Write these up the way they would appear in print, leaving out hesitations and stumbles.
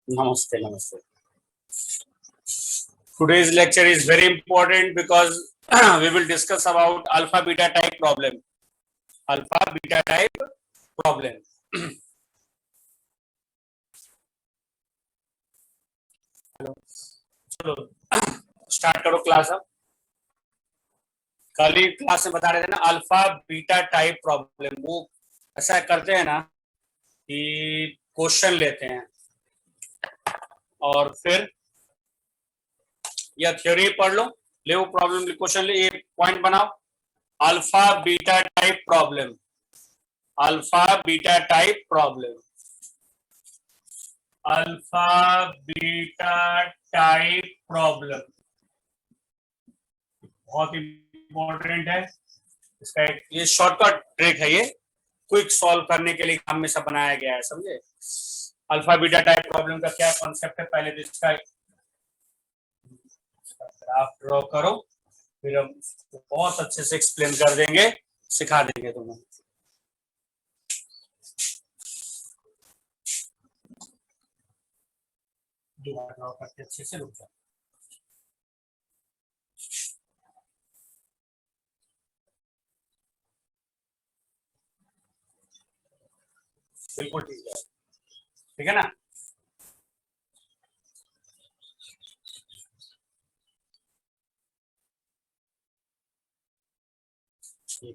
Namaste, namaste. Today's lecture is very important because we will discuss about alpha beta type problem. Alpha beta type problem. चलो start करो class. अब कल ही class में बता रहे थे ना अल्फा बीटा टाइप प्रॉब्लम। वो ऐसा करते हैं ना कि क्वेश्चन लेते हैं और फिर या थ्योरी पढ़ लो, ले वो प्रॉब्लम क्वेश्चन ले, ये पॉइंट बनाओ। Alpha beta type problem, alpha beta type problem, alpha beta type problem बहुत इंपॉर्टेंट है। इसका ये शॉर्टकट ट्रिक है, ये क्विक सॉल्व करने के लिए हमेशा बनाया गया है, समझे। अल्फा बीटा टाइप प्रॉब्लम का क्या कॉन्सेप्ट है, पहले तो इसका ग्राफ ड्रॉ करो, फिर हम बहुत अच्छे से एक्सप्लेन कर देंगे, सिखा देंगे तुम्हें। ड्रॉ करके अच्छे से रुक जाओ। बिल्कुल ठीक है ना।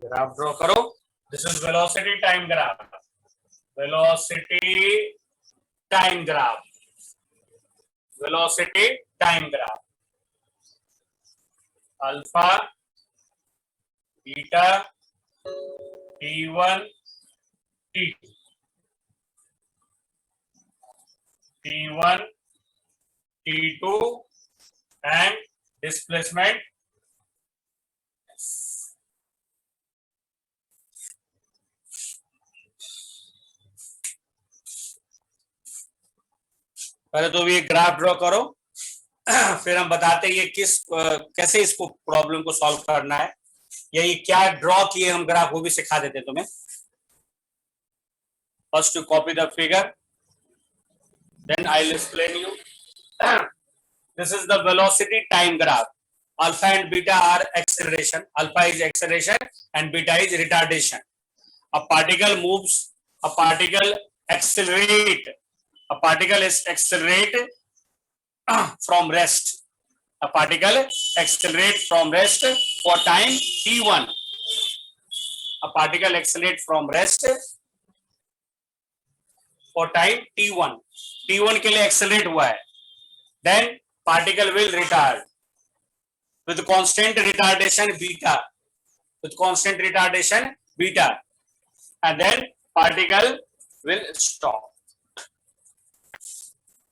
ग्राफ ड्रॉ करो। This is velocity time graph, velocity time graph, velocity time graph. Alpha beta T1 T2, T1 T2 and displacement पहले तो ये ग्राफ ड्रॉ करो, फिर हम बताते हैं ये कैसे इसको प्रॉब्लम को सॉल्व करना है, या ये क्या ड्रॉ किए हम ग्राफ, वो भी सिखा देते तुम्हें। First to copy the figure, then I'll explain you. This is the velocity time graph. Alpha and beta are acceleration. Alpha is acceleration and beta is retardation. A particle moves, a particle accelerate, a particle is accelerate from rest. A particle accelerate from rest for time t1. A particle accelerate from rest for time t1. t1 के लिए accelerate हुआ है. Then particle will retard with constant retardation beta, with constant retardation beta, and then particle will stop.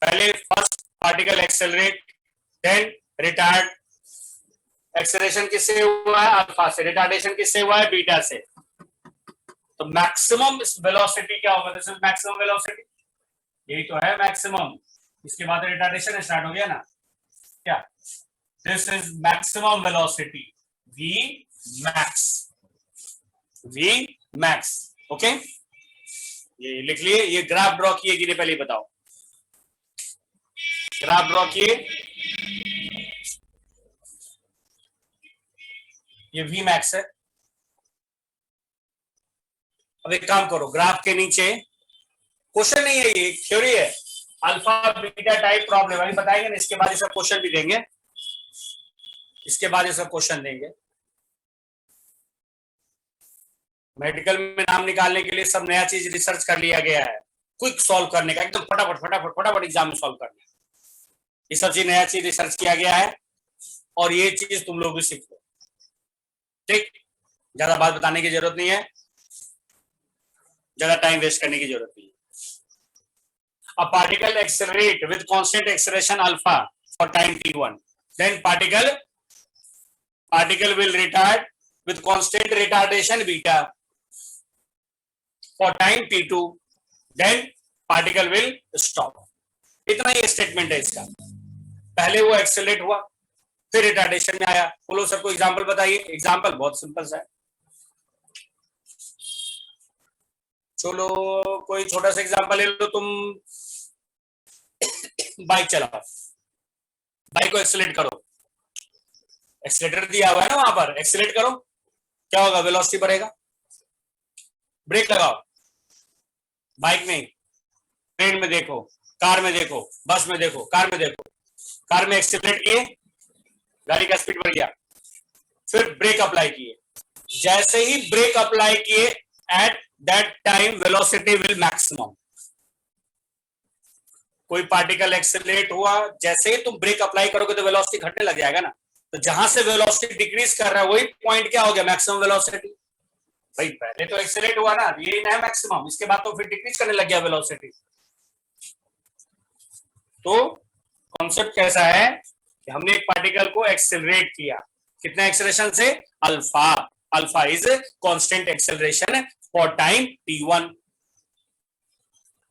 पहले first particle accelerate, then retard. Acceleration किससे हुआ है? Alpha से. Retardation किससे हुआ है? बीटा से. तो मैक्सिमम वेलोसिटी क्या होगा? दिस इज मैक्सिमम वेलोसिटी, यही तो है मैक्सिमम। इसके बाद रिटार्डेशन स्टार्ट हो गया ना, क्या? This is maximum velocity, v max, v max. Okay, ये लिख लिए। ये ग्राफ ड्रॉ किए कि नहीं पहले बताओ, ग्राफ ड्रॉ किए। ये वी मैक्स है। अब एक काम करो, ग्राफ के नीचे क्वेश्चन नहीं है, ये थ्योरी है। अल्फा बीटा टाइप प्रॉब्लम अभी बताएंगे ना, इसके बाद इसका क्वेश्चन भी देंगे, इसके बाद इसका क्वेश्चन देंगे। मेडिकल में नाम निकालने के लिए सब नया चीज रिसर्च कर लिया गया है, क्विक सॉल्व करने का, एकदम फटाफट फटाफट फटाफट एग्जाम में सॉल्व करना है। ये सब चीज नया चीज रिसर्च किया गया है, और ये चीज तुम लोग भी सीख लो, ठीक। ज्यादा बात बताने की जरूरत नहीं है, ज्यादा टाइम वेस्ट करने की जरूरत नहीं है। A particle accelerate with constant acceleration alpha for time t1. Then particle will retard with constant retardation beta for time t2. Then particle will stop. इतना ही स्टेटमेंट है इसका। पहले वो एक्सेलरेट हुआ, फिर रिटार्डेशन में आया। बोलो सर को एग्जांपल बताइए। एग्जांपल बहुत सिंपल सा है, चलो कोई छोटा सा एग्जांपल ले लो तुम। बाइक चलाओ, बाइक को एक्सीलरेट करो, एक्सीलरेटर दिया हुआ है ना वहां पर, एक्सीलरेट करो, क्या होगा, वेलोसिटी बढ़ेगा। ब्रेक लगाओ, बाइक में, ट्रेन में देखो, कार में देखो, बस में देखो, कार में देखो, कार में एक्सीलरेट किए, गाड़ी का स्पीड बढ़ गया, फिर ब्रेक अप्लाई किए, जैसे ही ब्रेक अप्लाई किए at that time velocity will maximum. कोई पार्टिकल एक्सेलरेट हुआ, जैसे ही तुम ब्रेक अप्लाई करोगे तो वेलोसिटी घटने लग जाएगा ना, तो जहां से वेलोसिटी डिक्रीज कर रहा है वही पॉइंट क्या हो गया, मैक्सिमम वेलोसिटी। भाई पहले तो एक्सेलरेट हुआ ना, यही ना है मैक्सिमम, इसके बाद तो फिर डिक्रीज करने लग गया वेलोसिटी। तो कॉन्सेप्ट कैसा है कि हमने एक पार्टिकल को एक्सेलरेट किया, कितना एक्सेलरेशन से, alpha, alpha is constant acceleration for time t1,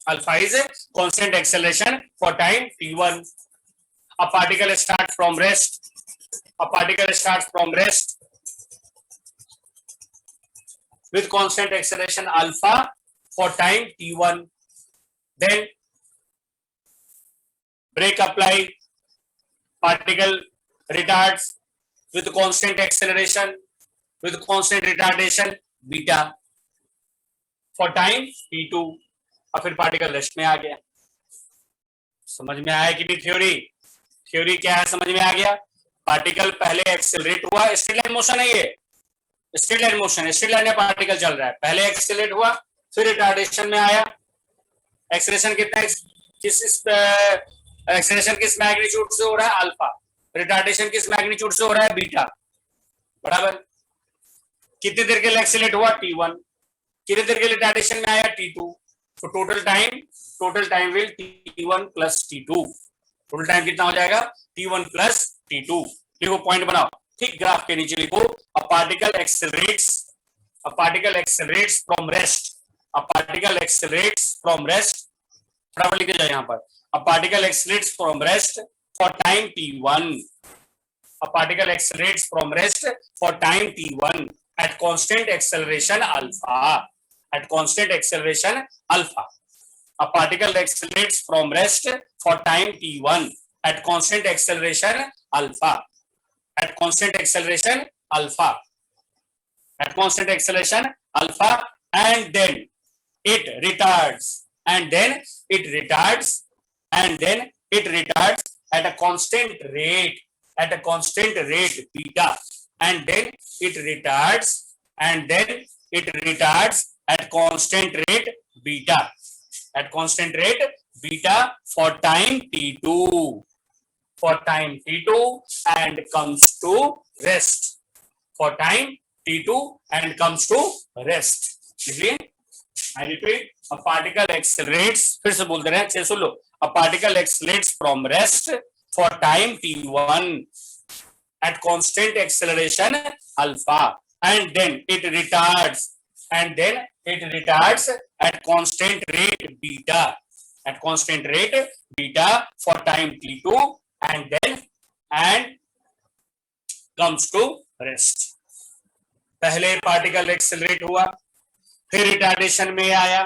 alpha is constant acceleration for time t1. A particle starts from rest, a particle starts from rest with constant acceleration alpha for time t1, then brake apply, particle retards with constant acceleration, with constant retardation beta for time t2, और फिर particle rest में आ गया। समझ में आया कि नहीं theory, theory क्या है समझ में आ गया। पार्टिकल पहले एक्सेलरेट हुआ, स्ट्रेट लाइन मोशन है ये, स्ट्रेट लाइन मोशन है, स्ट्रेट लाइन में पार्टिकल चल रहा है, पहले एक्सेलरेट हुआ, फिर रिटार्डेशन में आया, एक्सेलरेशन कितना, किस एक्सेलरेशन किस मैग्नीट्यूड से हो रहा है, अल्फा, रिटार्डेशन किस मैग्नीट्यूड से हो रहा है, बीटा, बराबर। कितने देर के लिए एक्सेलरेट हुआ, t1, कितने देर के लिए रिटार्डेशन में आया, t2, तो total time will t1 plus t2, total time कितना हो जाएगा, t1 प्लस t2। लिखो, पॉइंट बनाओ, ठीक ग्राफ के नीचे लिखो, a particle accelerates from rest, a particle accelerates from rest, फटाफट लिख जाए यहाँ पर, a particle accelerates from rest for time t1, a particle accelerates from rest for time t1 at constant acceleration alpha, at constant acceleration alpha. A particle accelerates from rest for time t1 at constant acceleration alpha, at constant acceleration alpha, at constant acceleration alpha, and then it retards, and then it retards, and then it retards at a constant rate, at a constant rate beta, and then it retards, and then it retards at constant rate beta, at constant rate beta for time t2, for time t2 and comes to rest, for time t2 and comes to rest. देखिए, I repeat, a particle accelerates, फिर से बोल दे रहे हैं, अच्छे सुन लो, a particle accelerates from rest for time t1 at constant acceleration alpha, and then it retards, and then it retards at constant rate beta, at constant rate beta for time t2 and then and comes to rest. पहले particle accelerate हुआ, फिर retardation में आया,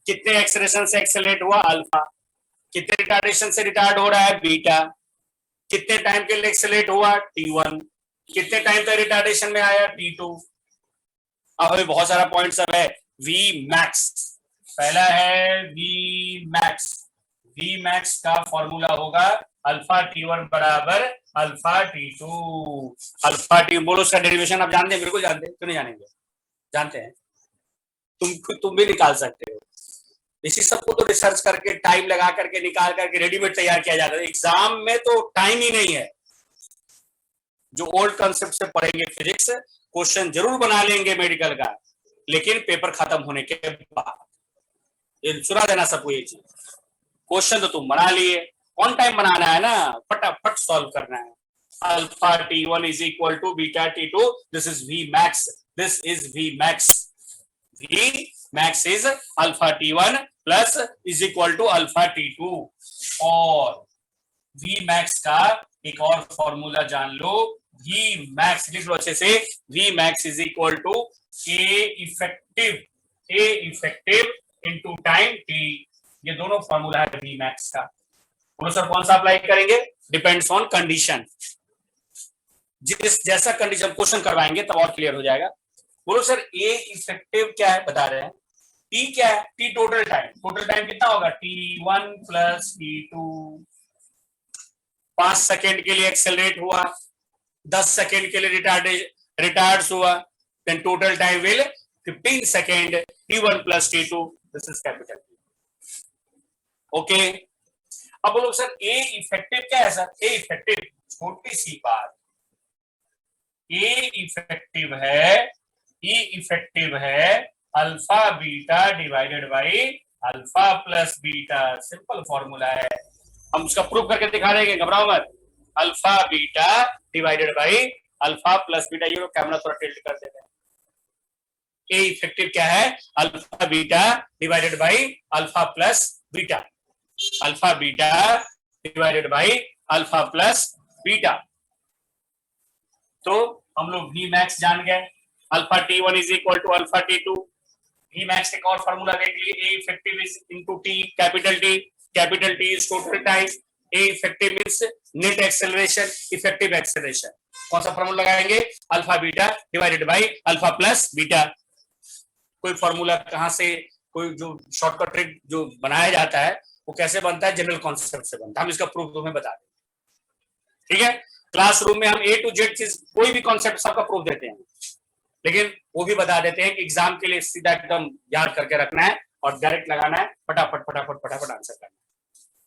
कितने acceleration से accelerate हुआ, alpha, कितने retardation से रिटार्ड हो रहा है, बीटा, कितने टाइम के लिए एक्सेलरेट हुआ, t1, कितने टाइम तक रिटार्डेशन में आया, t2। अब अभी बहुत सारा पॉइंट सब है, v max, पहला है v max, v max का फॉर्मूला होगा अल्फा t1 बराबर अल्फा t2, अल्फा टी, बोलो उसका डेरिवेशन आप जानते हैं, बिल्कुल जानते हैं, क्यों नहीं जानेंगे, जानते हैं, तुम भी निकाल सकते हो, इसी सबको तो रिसर्च करके टाइम लगा करके निकाल करके रेडीमेड तैयार किया जाता है, एग्जाम में तो टाइम ही नहीं है। जो ओल्ड कंसेप्ट से पढ़ेंगे फिजिक्स, क्वेश्चन जरूर बना लेंगे मेडिकल का, लेकिन पेपर खत्म होने के बाद, ये सुना देना सबको ये चीज, क्वेश्चन तो तुम बना लिए, ऑन टाइम बनाना है ना, फटाफट सॉल्व करना है। Alpha t1 is equal to beta t2, this is v max, this is v max, v max is alpha t1 plus is equal to alpha t2, और v max का एक और formula जान लो, v max लिख लो अच्छे से, v max is equal to a effective into time t, ये दोनों फॉर्मूला है वी मैक्स का। बोलो सर कौन सा अप्लाई करेंगे? Depends on condition. जिस जैसा कंडीशन क्वेश्चन करवाएंगे तब और क्लियर हो जाएगा। बोलो सर ए इफेक्टिव क्या है बता रहे हैं। टी क्या है? T total time. Total time कितना होगा? T1 plus T2। 5 सेकेंड के लिए एक्सेलरेट हुआ, 10 सेकेंड के लिए रिटार्ड्स हुआ, then total time will 15 second. T1 plus T2, this is capital. Okay, अब बोलो सर ए इफेक्टिव क्या है? सर ए इफेक्टिव छोटी सी बात, ए इफेक्टिव है, ई इफेक्टिव है alpha beta divided by alpha plus beta. Simple formula है, हम उसका प्रूफ करके दिखा देंगे, घबराओ मत। Alpha beta divided by alpha plus beta. ये कैमरा थोड़ा टिल्ट कर देते हैं। ए इफेक्टिव क्या है? Alpha beta divided by alpha plus beta. Alpha beta divided by alpha plus beta. तो हम लोग वी मैक्स जान गए, alpha T1 is equal to alpha T2। V max एक और फॉर्मूला देख लिए, a effective is into t, capital t is total time, a effective means net acceleration, effective acceleration. कौन सा फॉर्मूला लगाएंगे? Alpha beta divided by alpha plus beta. कोई formula कहां से, कोई जो शॉर्टकट ट्रिक जो बनाया जाता है वो कैसे बनता है? जनरल कॉन्सेप्ट से बनता है। हम इसका प्रूफ तुम्हें बता दें, ठीक है। क्लासरूम में हम ए टू जेड चीज कोई भी कॉन्सेप्ट सबका प्रूफ देते हैं, लेकिन वो भी बता देते हैं कि एग्जाम के लिए सीधा एकदम याद करके रखना है और डायरेक्ट लगाना है, फटाफट फटाफट फटाफट आंसर करना है।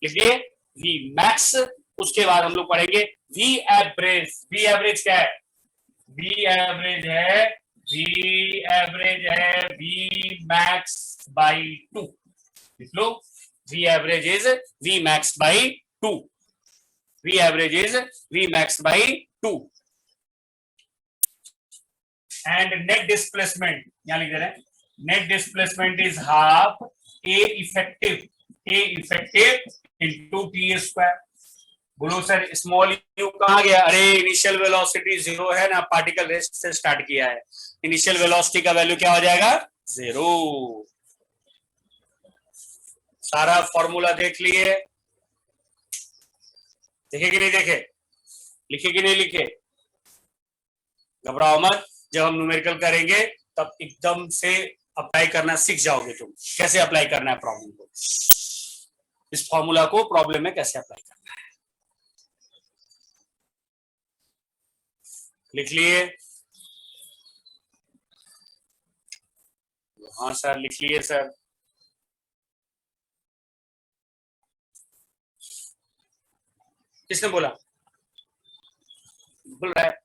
लिखिए वी मैक्स, उसके बाद हम लोग पढ़ेंगे वी एवरेज। वी एवरेज क्या है? वी एवरेज है, वी एवरेज है वी मैक्स बाई 2। लिख लो, v average is v max by 2। V average is v max by 2। And net displacement यहां लिख दे रहे हैं, net displacement is half a effective into t square. बोलो सर स्मॉल यू कहां गया? अरे इनिशियल वेलोसिटी 0 है ना, पार्टिकल रेस्ट से स्टार्ट किया है, इनिशियल वेलोसिटी का वैल्यू क्या हो जाएगा? 0। सारा फॉर्मूला देख लिए, देखे कि नहीं देखे, लिखे कि नहीं लिखे? घबराओ मत, जब हम न्यूमेरिकल करेंगे तब एकदम से अप्लाई करना सीख जाओगे तुम, कैसे अप्लाई करना है प्रॉब्लम को, इस फॉर्मूला को प्रॉब्लम में कैसे अप्लाई करना है। लिख लिए? हाँ सर लिख लिए सर। किसने बोला? बोल रहा है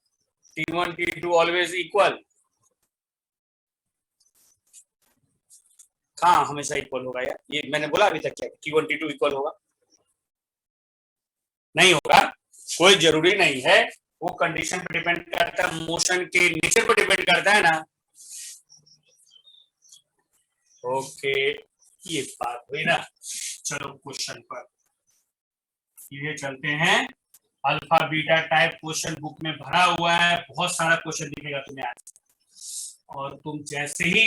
T1 T2 ऑलवेज इक्वल। हाँ हमेशा इक्वल होगा यार, ये मैंने बोला अभी तक क्या T1 T2 इक्वल होगा? नहीं होगा, कोई जरूरी नहीं है, वो कंडीशन पे डिपेंड करता है, मोशन के नेचर पे डिपेंड करता है ना। ओके ये बात हुई ना। चलो क्वेश्चन पर सीधे चलते हैं। Alpha beta type question book में भरा हुआ है, बहुत सारा क्वेश्चन दिखेगा तुम्हें आज, और तुम जैसे ही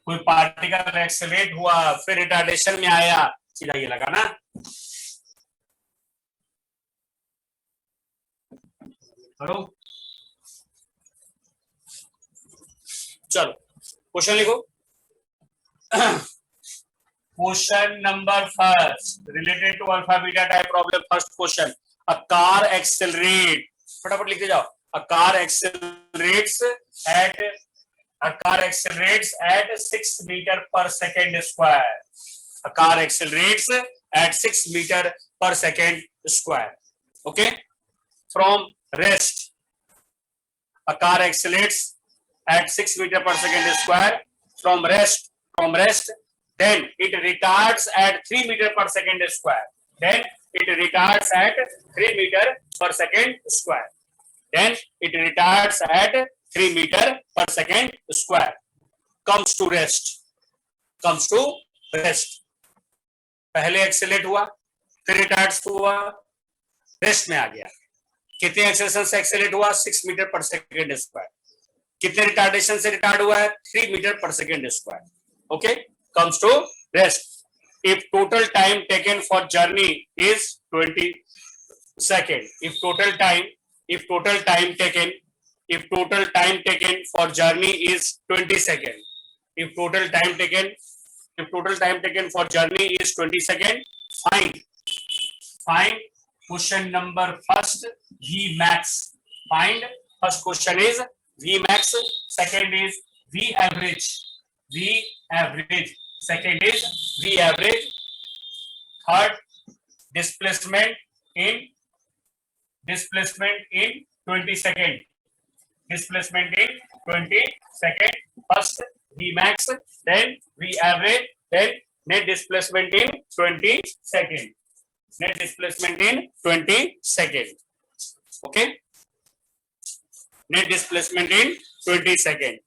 कोई पार्टिकल एक्सेलरेट हुआ फिर रिटार्डेशन में आया, सीधा ये लगा ना। करो, चलो क्वेश्चन लिखो। Question number first related to alpha beta type problem. First question, a car accelerate, फटाफट लिखते जाओ। A car accelerates at 6 meter per second square. A car accelerates at 6 meter per second square. Okay, from rest, a car accelerates at 6 meter per second square from rest. Then it retards at 3 meter per second square. Then it retards at 3 meter per second square. Then it retards at 3 meter per second square. Comes to rest. पहले accelerate हुआ, फिर retard हुआ, rest में आ गया। कितने acceleration से accelerate हुआ? 6 metre पर सेकेंड स्क्वायर। कितने रिटार्डेशन से रिटार्ड हुआ है? 3 मीटर पर second square. Okay, comes to rest. if total time taken for journey is 20 second. If total time taken for journey is 20 second. If total time taken for journey is 20 second, find question number first, V max. Find first question is V max, second is V average. Second is V average. Third, displacement in 20 second. Displacement in 20 second. First V max, then V average, then net displacement in 20 second. Net displacement in 20 second. Okay. Net displacement in 20 second.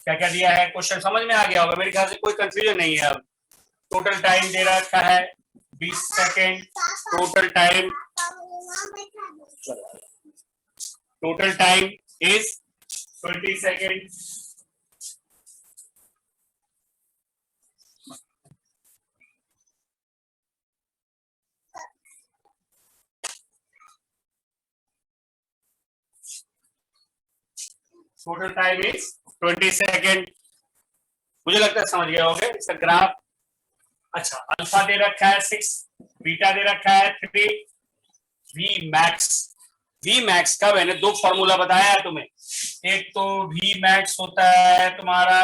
क्या क्या दिया है, question समझ में आ गया होगा, मेरे ख्याल से कोई कंफ्यूजन नहीं है। अब टोटल टाइम दे रखा है 20 second, total time is 20 second. Total time is 20 second. मुझे लगता है समझ गए होंगे इसका ग्राफ। अच्छा, अल्फा दे रखा है 6, बीटा दे रखा है 3, वी मैक्स का मैंने दो फॉर्मूला बताया है तुम्हें। एक तो वी मैक्स होता है तुम्हारा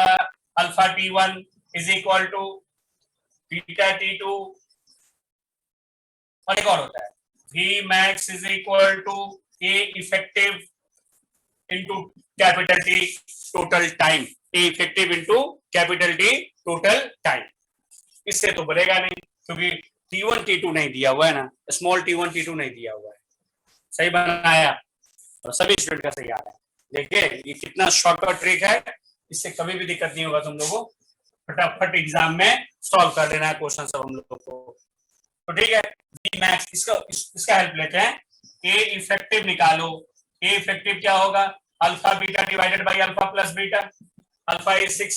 alpha T1 is equal to beta T2, और एक और होता है v max is equal to a effective into capital T total time. A effective into capital T total time. इससे तो बनेगा नहीं क्योंकि T1 T2 नहीं दिया हुआ है ना, स्मॉल T1 T2 नहीं दिया हुआ है। सही बनाया और सभी स्टूडेंट का सही आ रहा है। देखिए ये कितना शॉर्टकट ट्रिक है, इससे कभी भी दिक्कत नहीं होगा तुम लोगों को। फटाफट एग्जाम में सॉल्व कर देना है क्वेश्चन सब हम लोग को। तो ठीक है, वी मैक्स इसका हेल्प लेते हैं। ए इफेक्टिव निकालो। ए इफेक्टिव क्या होगा, alpha beta divided by alpha plus beta. Alpha is 6,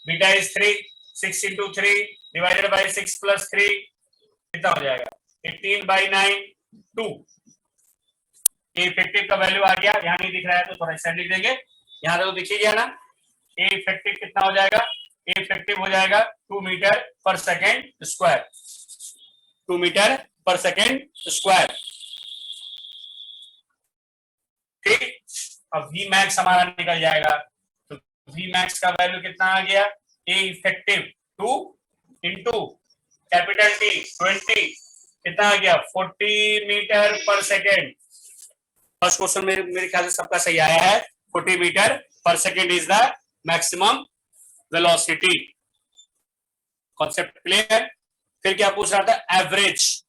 beta is 3, 6 into 3 divided by 6 plus 3 कितना हो जाएगा 18/9 2। ए इफेक्टिव का वैल्यू आ गया, यहाँ नहीं दिख रहा है तो थोड़ा साइड लिख देंगे, यहाँ तो दिख ही गया ना। ए इफेक्टिव कितना हो जाएगा, ए इफेक्टिव हो जाएगा 2 मीटर पर सेकेंड स्क्वायर। 2 मीटर पर सेकेंड स्क्वायर। ठीक, अब वी मैक्स हमारा निकल जाएगा। तो वी मैक्स का वैल्यू कितना आ गया, ए इफेक्टिव 2 इंटू कैपिटल टी 20 कितना आ गया 40 मीटर पर सेकेंड। फर्स्ट क्वेश्चन मेरे ख्याल से सबका सही आया है। 40 मीटर पर second is the maximum velocity. Concept clear. फिर क्या पूछ रहा था, एवरेज।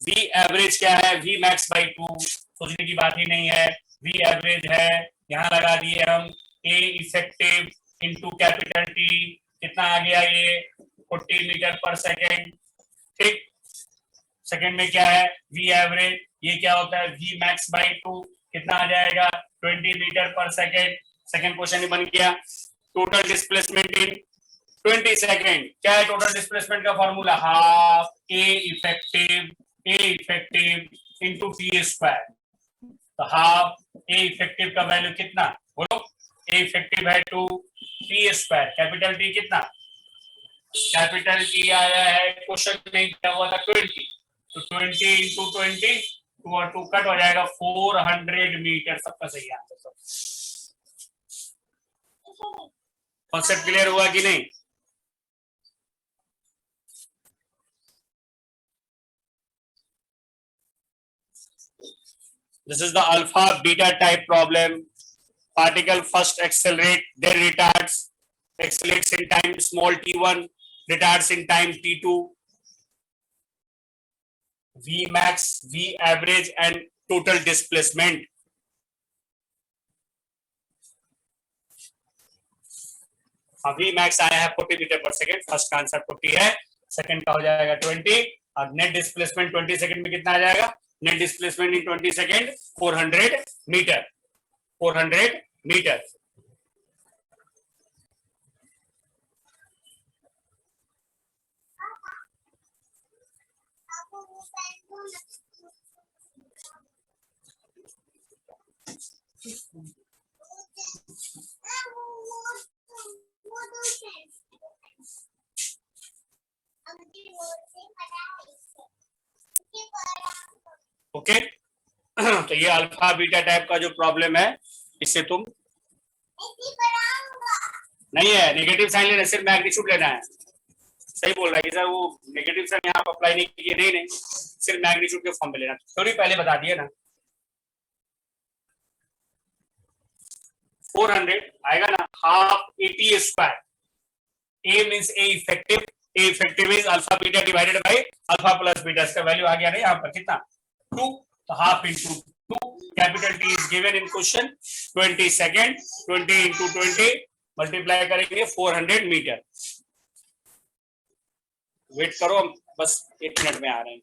वी एवरेज क्या है, वी मैक्स बाई 2, सोचने की बात ही नहीं है। वी एवरेज है, यहां लगा दिए हम ए इफेक्टिव इंटू कैपिटल टी, कितना आ गया ये 40 मीटर पर सेकेंड। ठीक, सेकेंड में क्या है वी एवरेज, ये क्या होता है वी मैक्स बाई 2, कितना आ जाएगा 20 मीटर पर सेकेंड। सेकेंड क्वेश्चन ही बन गया। टोटल डिस्प्लेसमेंट इन 20 सेकेंड, क्या है टोटल डिस्प्लेसमेंट का formula, half a effective into t square. तो हाफ ए इफेक्टिव का वैल्यू कितना बोलो, ए इफेक्टिव है 2 टी स्क्वायर, कैपिटल टी कितना, कैपिटल टी आया है क्वेश्चन में क्या हुआ था 20, तो 20 इंटू 20 2 और 2 कट हो जाएगा 400 मीटर। सबका सही आंसर। सब कॉन्सेप्ट क्लियर हुआ कि नहीं। This is the alpha beta type problem. Particle first accelerate, then retards, accelerates in time small t1, retards in time t2. V max, V average and total displacement. V max आया है 40 metre पर second, first का answer 40 है, second का हो जाएगा 20 और net displacement 20 second में कितना आ जाएगा, net displacement in 20 second 400 metre. 400 metre. Okay तो ये अल्फा बीटा टाइप का जो प्रॉब्लम है इससे तुम नहीं है नेगेटिव साइन लेना, सिर्फ मैग्नीट्यूड लेना है। सही बोल रहा है सर, वो नेगेटिव साइन यहाँ पर अप्लाई नहीं किए, नहीं सिर्फ मैग्नीट्यूड के फॉर्म में लेना। थोड़ी पहले बता दिए ना 400 आएगा ना, half 80 square. A means A effective is alpha beta divided by alpha plus beta. इसका वैल्यू आ गया ना यहाँ पर कितना 2, तो half into 2 capital T is given in question 20 second, 20 into 20 multiply करेंगे 400 मीटर। वेट करो, हम बस 1 मिनट में आ रहे हैं।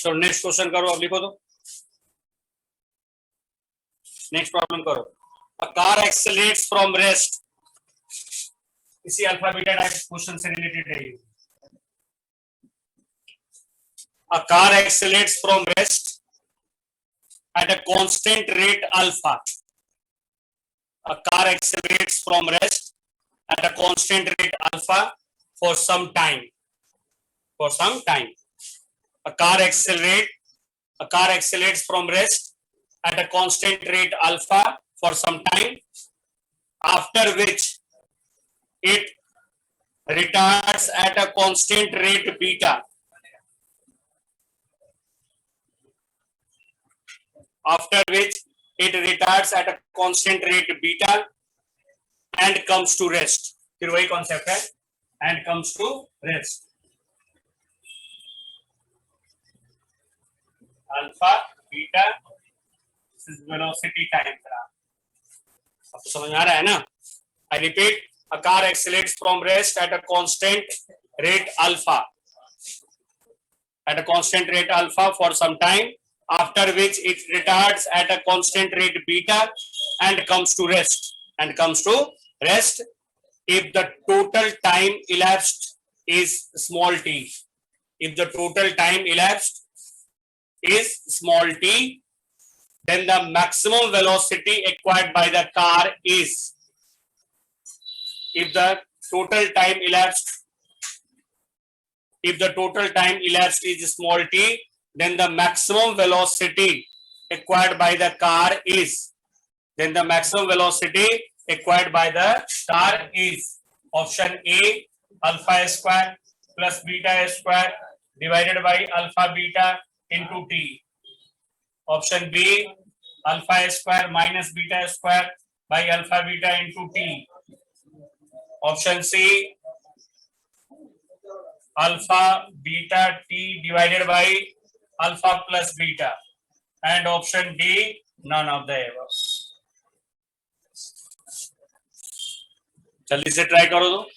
तो नेक्स्ट क्वेश्चन करो, अब लिखो तो नेक्स्ट प्रॉब्लम करो। अ कार एक्सेलरेट्स फ्रॉम रेस्ट, इसी अल्फा बीटा टाइप क्वेश्चन से रिलेटेड है ये। अ car accelerates from rest at a constant rate alpha. A car accelerates from rest at a constant rate alpha for some time. For some time, a car accelerates from rest at a constant rate alpha for some time, after which it retards at a constant rate beta. After which it retards at a constant rate beta and comes to rest. फिर वही concept है, and comes to rest. Alpha, beta, this is velocity time graph. अब तो समझ आ रहा है ना? I repeat, a car accelerates from rest at a constant rate alpha. At a constant rate alpha for some time, after which it retards at a constant rate beta and comes to rest. And comes to rest if the total time elapsed is small t. If the total time elapsed is small t, then the maximum velocity acquired by the car is, if the total time elapsed is small t, then the maximum velocity acquired by the car is, option A, alpha square plus beta square divided by alpha beta into t. Option B, alpha square minus beta square by alpha beta into t. Option C, alpha beta t divided by alpha plus beta. And option D, none of the above. जल्दी से try करो तो.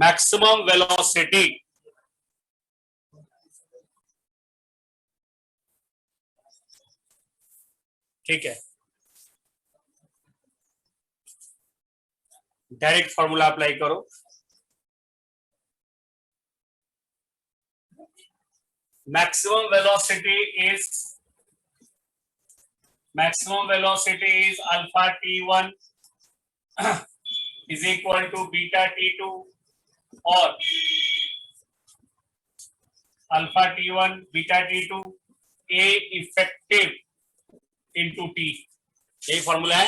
Maximum velocity, ठीक है, direct formula apply करो. maximum velocity is alpha t1 is equal to beta t2 or alpha t1 beta t2 a effective into t. यही formula है,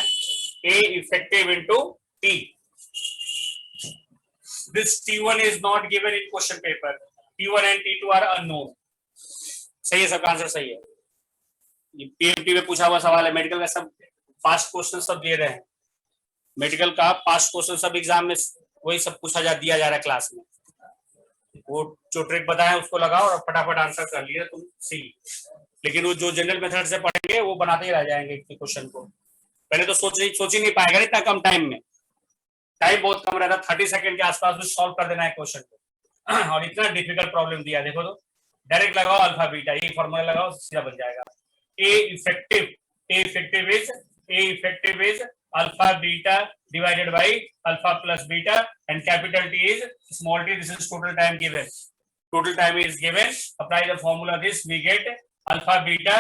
a effective into t. This t1 is not given in question paper. t1 and t2 are unknown. सही है, सबका answer सही है. ये PMT में पूछा हुआ सवाल है. मेडिकल का सब पास्ट क्वेश्चन सब दे रहे हैं. मेडिकल का पास्ट क्वेश्चन सब एग्जाम में वही सब दिया जा रहा है क्लास में. वो जो ट्रिक बताया उसको लगाओ और फटाफट आंसर कर लिया तुम सी. लेकिन वो जो जनरल मेथड से पढ़ेंगे वो बनाते ही रह जाएंगे क्वेश्चन को. पहले तो सोच ही नहीं पाएगा इतना कम टाइम में. टाइम बहुत कम रहता, 30 सेकंड के आसपास में सॉल्व कर देना है क्वेश्चन को. और इतना डिफिकल्ट प्रॉब्लम दिया. देखो तो डायरेक्ट लगाओ अल्फा बीटा, ये फॉर्मूला लगाओ, सीधा बन जाएगा. A effective is alpha beta divided by alpha plus beta, and capital T is small t. This is total time given. Total time is given. Apply the formula. This we get alpha beta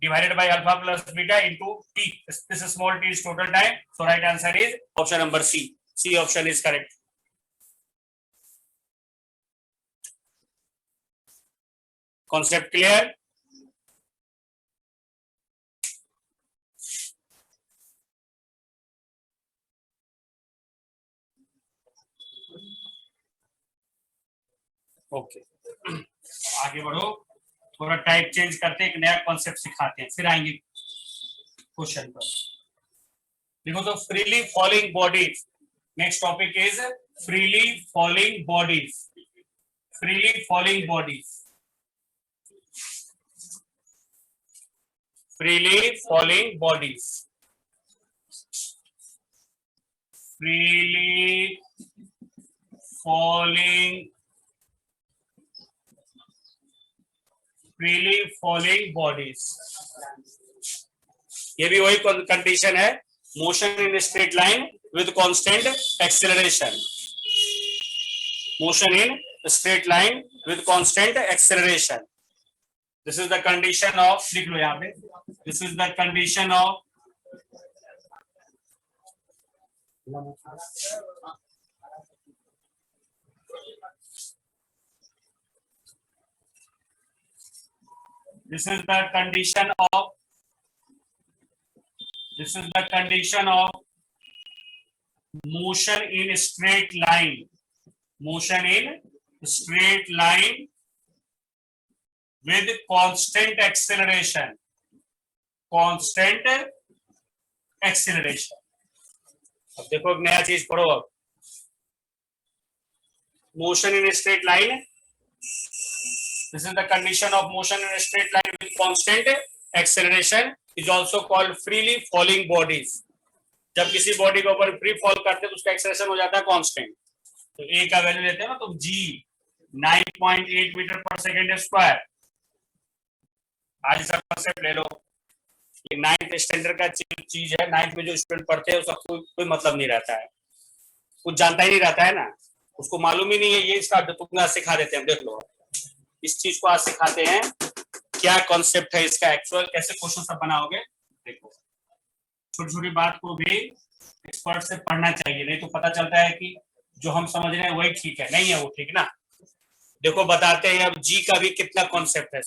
divided by alpha plus beta into t. This is small t is total time. So right answer is option number C. C option is correct. Concept clear? Okay, आगे बढ़ो. थोड़ा type change करते हैं, एक नया concept सिखाते हैं, फिर आएंगे क्वेश्चन पर. देखो तो freely falling bodies. Next topic is freely falling bodies. Freely falling bodies. freely falling bodies. Freely falling bodies. ये भी वही कंडीशन है. Motion in straight line with constant acceleration. Motion in straight line with constant acceleration. This is the condition of, लिख लो यहाँ पे. This is the condition of motion in straight line. Motion in straight line with constant acceleration. अब देखो एक नया चीज पढ़ो. अब motion in straight line. This is the condition of motion in a straight line with constant acceleration is also called freely falling bodies. जब किसी body के ऊपर फ्री फॉल करते हैं तो उसका एक्सेलरेशन हो जाता है कांस्टेंट. तो ए का वैल्यू लेते हैं ना, तो जी 9.8 मीटर पर सेकेंड स्क्वायर. आज इसका कॉन्सेप्ट ले लो. ये 9th स्टैंडर्ड का चीज है. 9th में जो स्टूडेंट पढ़ते हैं उसका कोई मतलब नहीं रहता है, कुछ जानता ही नहीं रहता है ना, उसको मालूम ही नहीं है. ये इसका तुमने आज सिखा देते हैं. देख लो, इस चीज को आज सिखाते हैं. क्या कॉन्सेप्ट है इसका, एक्चुअल कैसे क्वेश्चन सब बनाओगे। देखो छोटी छोटी बात को भी एक्सपर्ट से पढ़ना चाहिए, नहीं तो पता चलता है कि जो हम समझ रहे हैं वही ठीक है, नहीं है वो ठीक ना। देखो बताते हैं अब जी का भी कितना कॉन्सेप्ट है।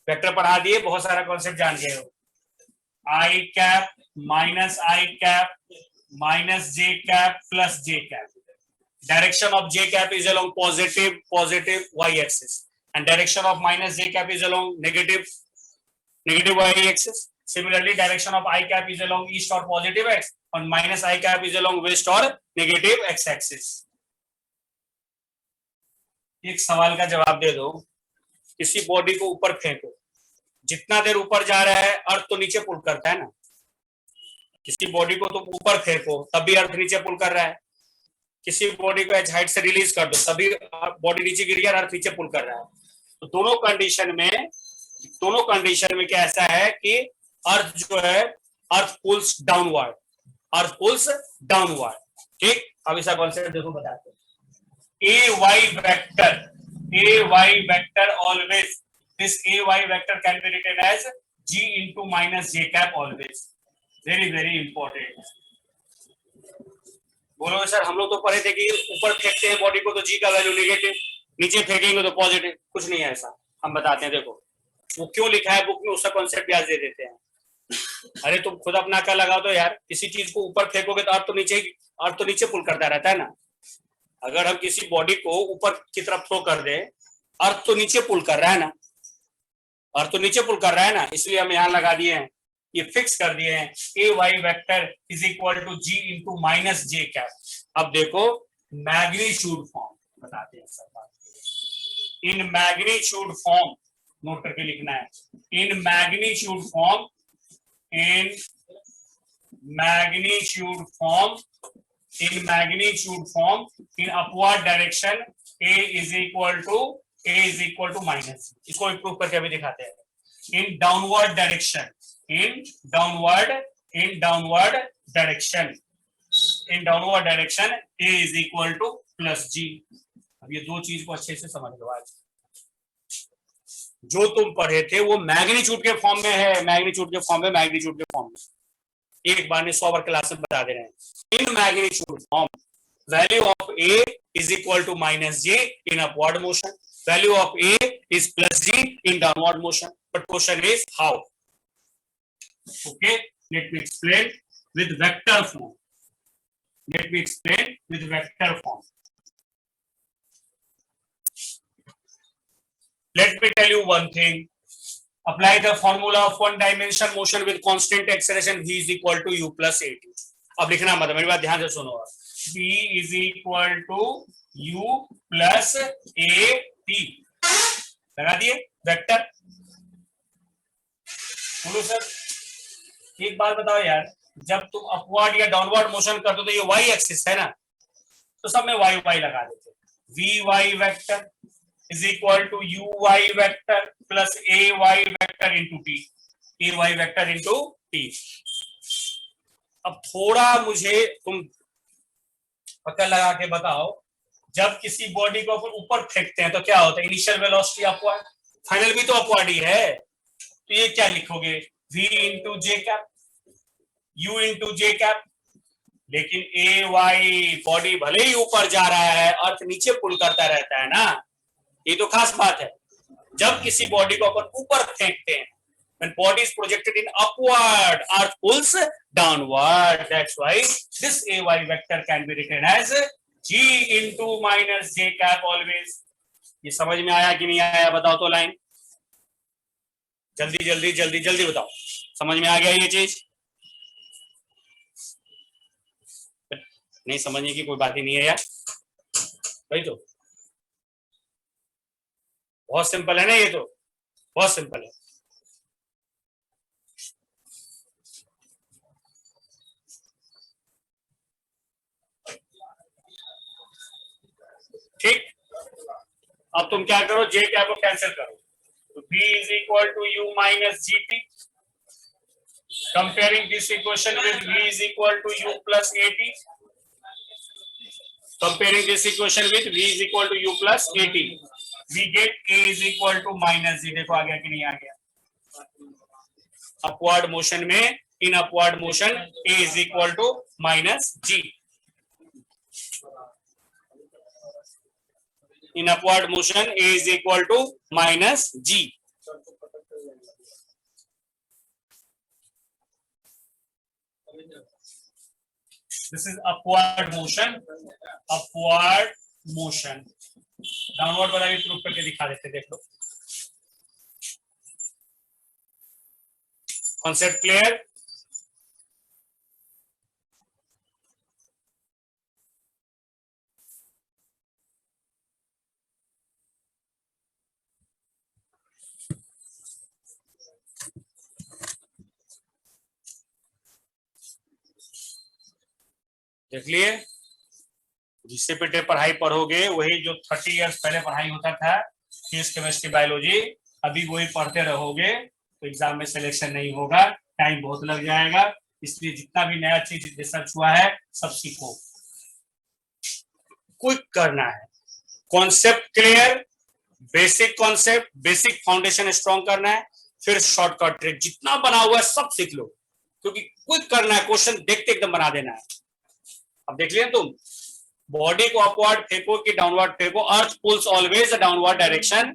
वेक्टर पढ़ा दिए, बहुत सारा कॉन्सेप्ट जान गए हो। I cap minus i cap minus j cap plus j cap. Direction of j cap is along positive y axis and direction of minus j cap is along negative y axis. Similarly, direction of I cap is along east or positive x and minus I cap is along west or negative x axis. एक सवाल का जवाब दे दो, किसी body को ऊपर फेंको, जितना देर ऊपर जा रहा है अर्थ तो नीचे पुल करता है ना। किसी बॉडी को तो ऊपर फेंको तब भी अर्थ नीचे पुल कर रहा है, किसी बॉडी को एच हाइट से रिलीज कर दो तभी बॉडी नीचे गिर गया, अर्थ नीचे पुल कर रहा है। तो दोनों कंडीशन में क्या ऐसा है कि अर्थ जो है अर्थ पुल्स डाउनवर्ड, ठीक। अब इसका कॉन्सेप्ट देखो बताते हैं। A y vector always, this a y vector can be written as g into minus j cap always. Very very important. बोलो सर हम लोग तो पढ़े थे कि ऊपर फेंकते हैं बॉडी को तो जी का वैल्यू नेगेटिव, नीचे फेंकेंगे तो पॉजिटिव। कुछ नहीं है ऐसा, हम बताते हैं। देखो वो क्यों लिखा है बुक में, उसका कॉन्सेप्ट ब्याज दे देते हैं। अरे तुम खुद अपना क्या लगाओ तो यार, किसी चीज को ऊपर फेंकोगे तो अर्थ तो नीचे पुल करता रहता है ना। अगर हम किसी बॉडी को ऊपर की तरफ थ्रो कर दे, अर्थ तो नीचे पुल कर रहा है ना, इसलिए हम यहाँ लगा दिए हैं, ये फिक्स कर दिए हैं। A y vector is equal to g into minus j cap. अब देखो मैग्नीट्यूड फॉर्म बताते हैं सब बात। इन मैग्नीट्यूड फॉर्म नोट करके लिखना है। In magnitude form in upward direction a is equal to minus. इसको प्रूव करके अभी दिखाते हैं। In downward direction a is equal to plus g। अब ये दो चीज को अच्छे से समझ लो। आज जो तुम पढ़े थे वो मैग्नीट्यूड के फॉर्म में है, मैग्नीट्यूड के फॉर्म में एक बार में 100 बार क्लास में बता दे रहे हैं। इन magnitude form value of a is equal to minus j in upward motion, value of a is plus g in downward motion, but question is how? Okay, let me explain with vector form. Let me tell you one thing. Apply the formula of one dimension motion with constant acceleration v is equal to u plus at। अब लिखना मत, मेरी बात ध्यान से सुनो। v is equal to u plus at लगा दिए वेक्टर। बोलो सर एक बात बताओ यार, जब तुम अपवर्ड या डाउनवर्ड मोशन करते हो तो ये y एक्सिस है ना, तो सब में y लगा देते। vy vector is equal to uy vector plus ay vector into t। अब थोड़ा मुझे तुम पता लगा के बताओ, जब किसी बॉडी को अपन ऊपर फेंकते हैं तो क्या होता है? इनिशियल वेलोसिटी अपवर्ड, फाइनल भी तो अपवर्ड ही है। तो ये क्या लिखोगे? v इंटू जे कैप, u इंटू जे कैप। लेकिन ए वाई बॉडी भले ही ऊपर जा रहा है, अर्थ नीचे पुल करता रहता है ना। ये तो खास बात है। जब किसी बॉडी को अपन ऊपर फेंकते हैं, when body is projected in upward, earth pulls downward. That's why this ay vector can be written as g into minus j cap always। ये समझ में आया कि नहीं आया? बताओ तो लाइन, जल्दी बताओ। समझ में आ गया ये चीज? नहीं समझने की कोई बात ही नहीं है यार, भाई तो बहुत सिंपल है ना, ये तो बहुत सिंपल है। ठीक, अब तुम क्या करो, जे कैप को कैंसिल करो, तो v is equal to u minus g t. Comparing this equation with v is equal to u plus at। Comparing this equation with v is equal to u plus at। We get a is equal to minus g. देखो आ गया कि नहीं आ गया? Upward motion में, in upward motion a is equal to minus g. In upward motion a is equal to minus g. This is upward motion. Upward motion. Downward वाला भी proof करके दिखा देते, देख लो। Concept clear? देख लिए? जिससे पे पढ़ाई पढ़ोगे वही जो 30 इयर्स पहले पढ़ाई होता था, फिजिक्स केमिस्ट्री बायोलॉजी, अभी वही पढ़ते रहोगे तो एग्जाम में सिलेक्शन नहीं होगा, टाइम बहुत लग जाएगा। इसलिए जितना भी नया चीज रिसर्च हुआ है सब सीखो, क्विक करना है। Concept clear, basic concept, basic foundation strong करना है, फिर शॉर्टकट ट्रिक जितना बना हुआ है सब सीख लो, क्योंकि क्विक करना है, क्वेश्चन देखते एकदम बना देना है। अब देख लिया तुम, बॉडी को अपवर्ड फेंको कि डाउनवर्ड फेंको, earth pulls always downward direction.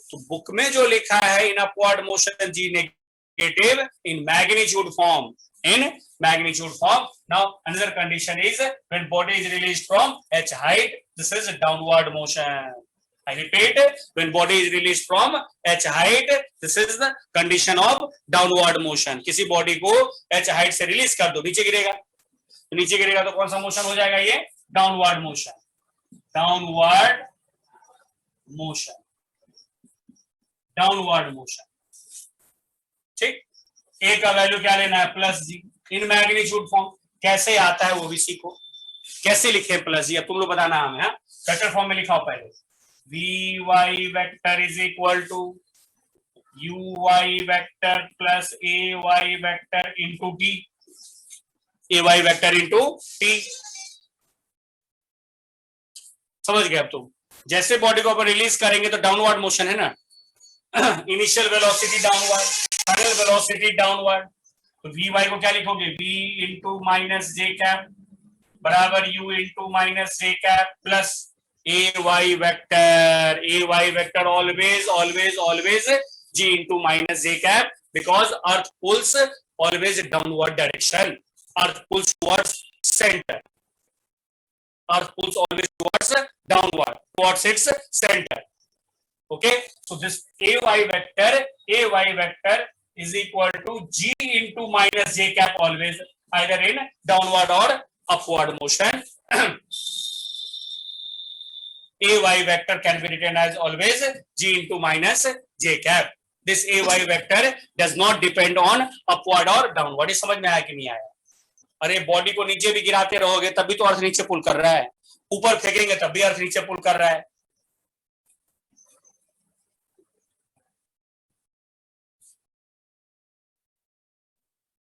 तो बुक में जो लिखा है in upward motion g negative in magnitude form, in magnitude form. Now another condition is when body is released from h height, this is downward motion. I repeat, when body is released from h height, this is the condition of downward motion. किसी body को h height से release कर दो, नीचे गिरेगा, तो नीचे गिरेगा तो कौन सा मोशन हो जाएगा? ये downward motion. Downward motion, downward motion. ठीक, ए का वैल्यू क्या लेना है? Plus g. In magnitude form कैसे आता है वो भी सीखो, कैसे लिखे प्लस जी, अब तुम लोग बताना हमें। वेक्टर फॉर्म में लिखाओ पहले, v y vector is equal to u y vector plus a y vector into t, a y vector into t. समझ गए अब तुम? जैसे बॉडी को अपन रिलीज करेंगे तो डाउनवर्ड मोशन है ना, initial velocity downward, final velocity downward. तो वी वाई को क्या लिखोगे? v into minus j cap बराबर u into minus j cap plus a y vector. A y vector always always always g into minus j cap, because earth pulls always downward direction, earth pulls towards centre, earth pulls always towards downward, towards its centre. Okay, so this ay vector is equal to g into minus j cap, always either in downward or upward motion. Ay vector can be written as always g into minus j cap. This ay vector does not depend on upward or downward. ये समझ में आया कि नहीं आया? अरे body को नीचे भी गिराते रहोगे तब भी तो अर्थ नीचे पुल कर रहा है, ऊपर फेंकेंगे तब भी अर्थ नीचे पुल कर रहा है।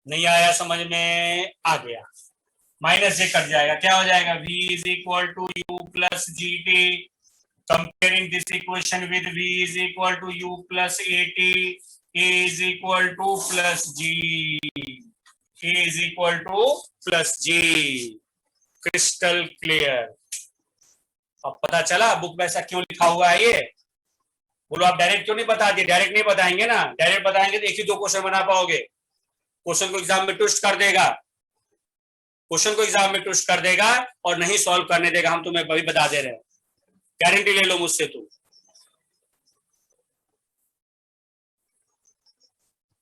नहीं आया समझ में? आ गया। माइनस जे कट जाएगा, क्या हो जाएगा? v is equal to u plus g t. Comparing this equation with v is equal to u plus a t, a is equal to plus g, a is equal to plus g. Crystal clear? अब पता चला book में ऐसा क्यों लिखा हुआ है ये? बोलो आप डायरेक्ट क्यों नहीं बता दिए? डायरेक्ट नहीं बताएंगे ना, डायरेक्ट बताएंगे तो एक ही दो क्वेश्चन बना पाओगे, क्वेश्चन को एग्जाम में ट्विस्ट कर देगा, क्वेश्चन को एग्जाम में ट्विस्ट कर देगा और नहीं सॉल्व करने देगा। हम तुम्हें अभी बता दे रहे हैं, गारंटी ले लो मुझसे तुम।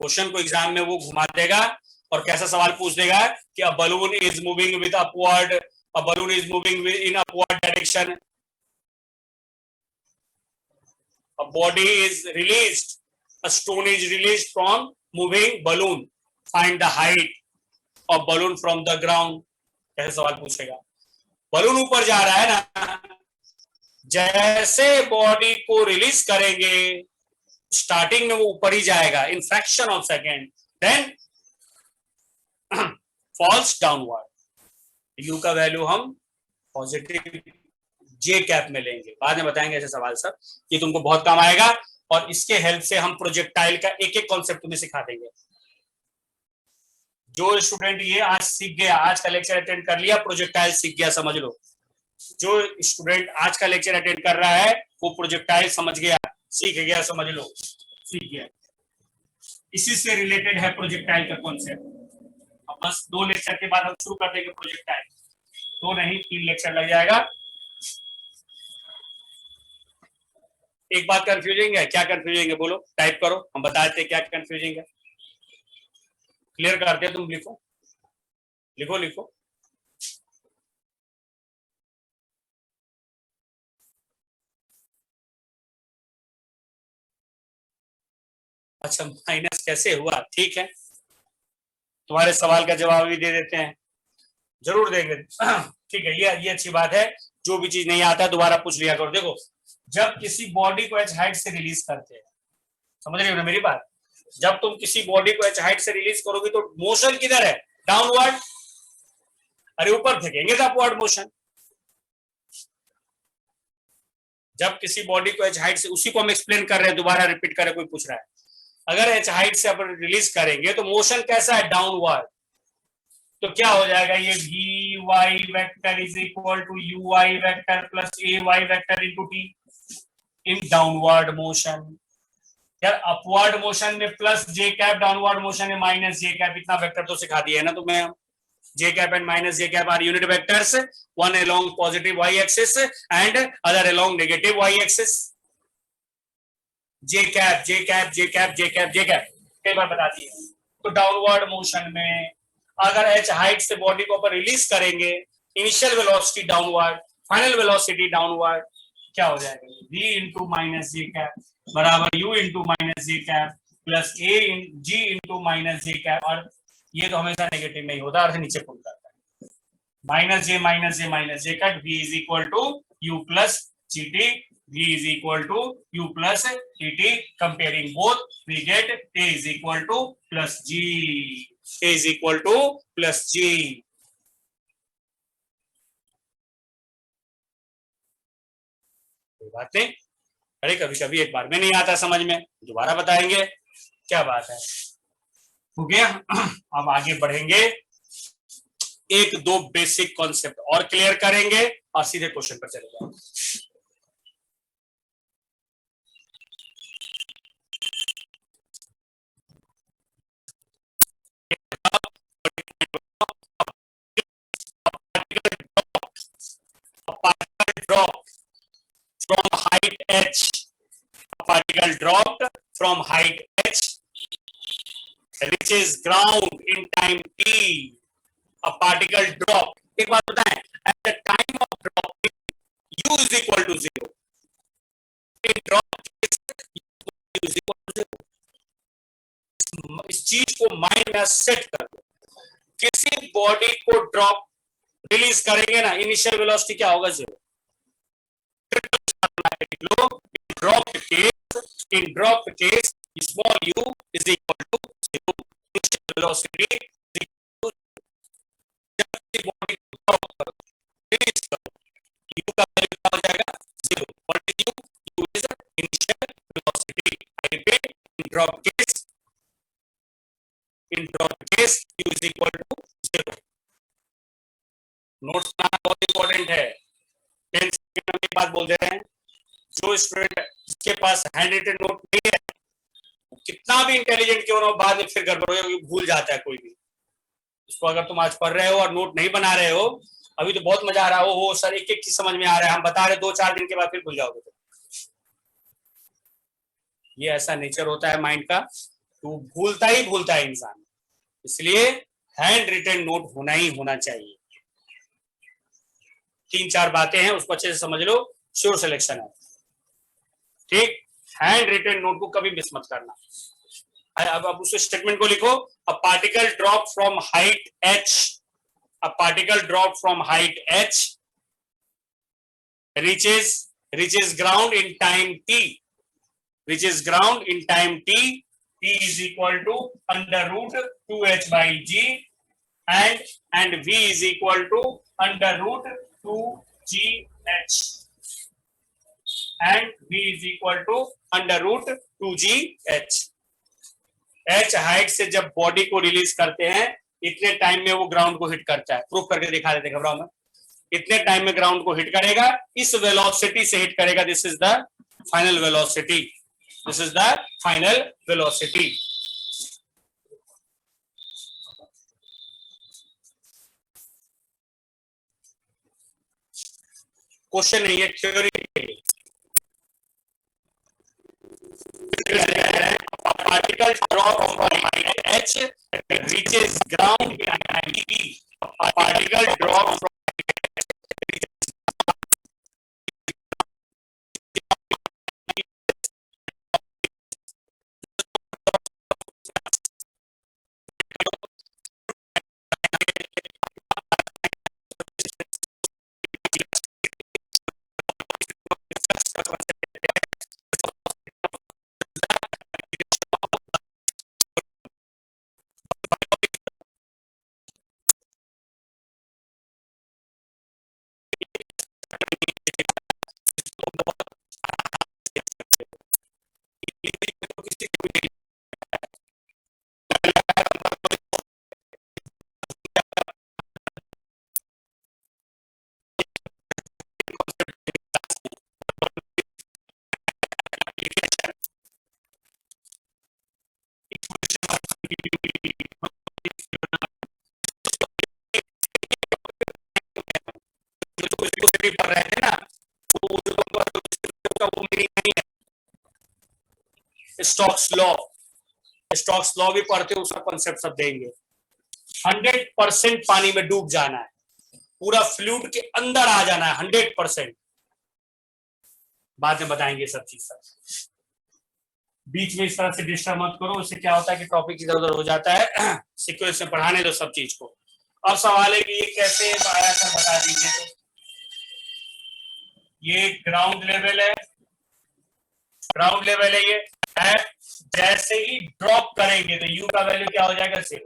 क्वेश्चन को एग्जाम में वो घुमा देगा और कैसा सवाल पूछ देगा कि a balloon is moving with upward, a balloon is moving in upward direction, a body is released, a stone is released from moving balloon, find the height of balloon from the ground. कैसे सवाल पूछेगा? Balloon ऊपर जा रहा है ना, जैसे body को रिलीज करेंगे स्टार्टिंग में वो ऊपर ही जाएगा in fraction of second, then falls downward. U का वैल्यू हम पॉजिटिव जे कैप में लेंगे। बाद में बताएंगे ऐसे सवाल सर, ये तुमको बहुत काम आएगा और इसके हेल्प से हम प्रोजेक्टाइल का एक एक कॉन्सेप्ट तुम्हें सिखा देंगे। जो स्टूडेंट ये आज सीख गया, आज का लेक्चर अटेंड कर लिया, प्रोजेक्टाइल सीख गया, समझ लो। जो स्टूडेंट आज का लेक्चर अटेंड कर रहा है वो प्रोजेक्टाइल समझ गया, सीख गया, समझ लो, सीख गया। इसी से रिलेटेड है प्रोजेक्टाइल का कॉन्सेप्ट। अब बस 2 लेक्चर के बाद हम शुरू कर देंगे प्रोजेक्टाइल, 2 नहीं 3 लेक्चर लग जाएगा। एक बात कंफ्यूजिंग है, क्या कंफ्यूजिंग है बोलो, टाइप करो, हम बता देते क्या कंफ्यूजिंग है, क्लियर करते हैं। तुम लिखो लिखो लिखो। अच्छा माइनस कैसे हुआ, ठीक है, तुम्हारे सवाल का जवाब भी दे देते हैं, जरूर देंगे। ठीक है, ये अच्छी बात है। जो भी चीज नहीं आता दोबारा पूछ लिया करो। देखो जब किसी बॉडी को एच हाइट से रिलीज करते हैं, समझ रहे हो ना मेरी बात, जब तुम किसी बॉडी को एच हाइट से रिलीज करोगे तो मोशन किधर है, डाउनवर्ड, अरे ऊपर फेंकेंगे तो अपवर्ड मोशन। जब किसी बॉडी को एच हाइट से, उसी को हम एक्सप्लेन कर रहे हैं, दोबारा रिपीट कर रहे, कोई पूछ रहा है, अगर एच हाइट से अपन रिलीज करेंगे तो मोशन कैसा है, डाउनवर्ड। तो क्या हो जाएगा, ये v y vector is equal to u y vector plus a y vector into t in downward motion. यार अपवर्ड मोशन में plus j cap, downward motion में माइनस जे कैप, इतना वेक्टर तो सिखा दिया है ना तुम्हें हम। J cap and minus j cap are unit vectors, one along positive y axis and other along negative y axis. J cap j cap j cap j cap j cap कई बार बता दिए। तो डाउनवर्ड मोशन में अगर H height से body को ऊपर release करेंगे, initial velocity downward, final velocity downward, क्या हो जाएगा, v into minus j cap बराबर u into minus j cap plus a g into minus j cap. और ये तो हमेशा नेगेटिव नहीं होता, अर्थ नीचे पुट करता है, minus j minus j minus j cut, v is equal to u plus g t, v is equal to u plus dt. Comparing both, we get a is equal to plus g. A is equal to plus g. कोई बात नहीं, अरे कभी कभी एक बार में नहीं आता समझ में, दोबारा बताएंगे, क्या बात है, हो गया। अब आगे बढ़ेंगे, 1-2 बेसिक कॉन्सेप्ट और क्लियर करेंगे और सीधे क्वेश्चन पर चले जाएंगे। From height h, a particle dropped from height h reaches ground in time t. A particle drop, एक बात बताएं, at the time of dropping u is equal to 0. In drop u is equal to 0. इस चीज को mind में set कर दो। किसी बॉडी को ड्रॉप रिलीज करेंगे ना, इनिशियल वेलोसिटी क्या होगा, 0। In drop case, small u is equal to 0. Initial velocity is equal to 0. जब बॉडी को ड्रॉप करो, रिलीज करो, u का वैल्यू क्या हो जाएगा, 0. What is u? u is initial velocity. I repeat, in drop case u is equal to 0. Notes बनाना बहुत important है। 10 सेकंड में बात बोल दे रहे हैं। जो स्टूडेंट जिसके पास हैंड रिटन नोट नहीं है, कितना भी इंटेलिजेंट क्यों ना हो, बाद में फिर गड़बड़ हो, भूल जाता है कोई भी। इसको अगर तुम आज पढ़ रहे हो और नोट नहीं बना रहे हो, अभी तो बहुत मजा आ रहा हो सर, एक एक चीज समझ में आ रहा है, हम बता रहे 2-4 दिन के बाद फिर भूल जाओगे। ये ऐसा नेचर होता है माइंड का, तो भूलता है इंसान, इसलिए हैंड रिटन नोट होना ही होना चाहिए। 3-4 बातें हैं, उसको अच्छे से समझ लो, श्योर सिलेक्शन है, ठीक। हैंड रिटन नोट को कभी मिस मत करना। अब उस स्टेटमेंट को लिखो, a particle drop from height h, a particle drop from height h reaches ground in time t, reaches ground in time t, t is equal to under root 2h by g and v is equal to under root 2gh. And v is equal to under root 2gh। h height से जब body को release करते हैं इतने time में वो ground को hit करता है। प्रूफ करके दिखा देते घबराओ में। इतने टाइम में ग्राउंड को हिट करेगा, इस वेलोसिटी से हिट करेगा। This is the final velocity, this is the final velocity. Question नहीं है, theory particle drop from h reaches ground in v, particle drop from पर रहते ना, वो मीनिंग नहीं है। स्टोक्स लॉ भी पढ़ते हो, उसका कॉन्सेप्ट सब देंगे। 100% पानी में डूब जाना है, पूरा फ्लूइड के अंदर आ जाना है 100%। बाद में बताएंगे सब चीज सब। बीच में इस तरह से डिस्टर्ब मत करो, उससे क्या होता है कि टॉपिक इधर उधर हो जाता है। सीक्वेंस में पढ़ाने दो सब चीज को। अब सवाल है कि ये कैसे आया था, बता दीजिए। तो ये ग्राउंड लेवल है, ग्राउंड लेवल है ये है। जैसे ही ड्रॉप करेंगे तो u का वैल्यू क्या हो जाएगा, 0।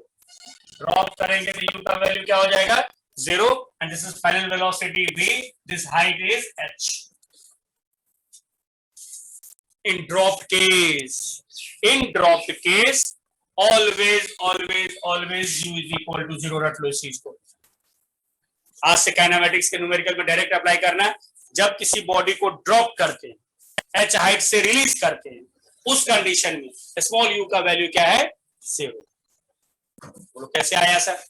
ड्रॉप करेंगे तो u का वैल्यू क्या हो जाएगा, 0। And this is final velocity v, this height is h। in dropped case always u is equal to 0। रट लो इस चीज को। आज से काइनेमेटिक्स के न्यूमेरिकल में डायरेक्ट अप्लाई करना। जब किसी बॉडी को ड्रॉप करते हैं, h हाइट से रिलीज करते हैं, उस कंडीशन में स्मॉल u का वैल्यू क्या है, 0। बोलो कैसे आया सर,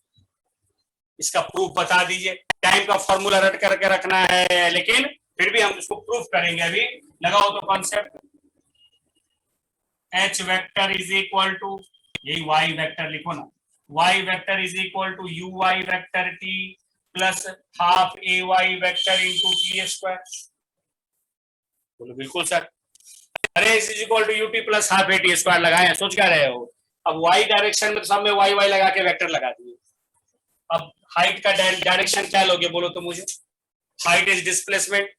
इसका प्रूफ बता दीजिए। टाइम का फॉर्मूला रट करके रखना है, लेकिन फिर भी हम इसको प्रूफ करेंगे। अभी लगाओ तो concept. h vector is equal to, यही y वेक्टर लिखो ना, y vector is equal to uy vector t plus half ay vector into t square. बोलो बिल्कुल सर। अरे is equal to ut plus half a t square लगाए, सोच क्या रहे हो। अब y डायरेक्शन में तो सब में y लगा के वेक्टर लगा दिए। अब हाइट का डायरेक्शन क्या लोगे, बोलो तो मुझे। Height is displacement,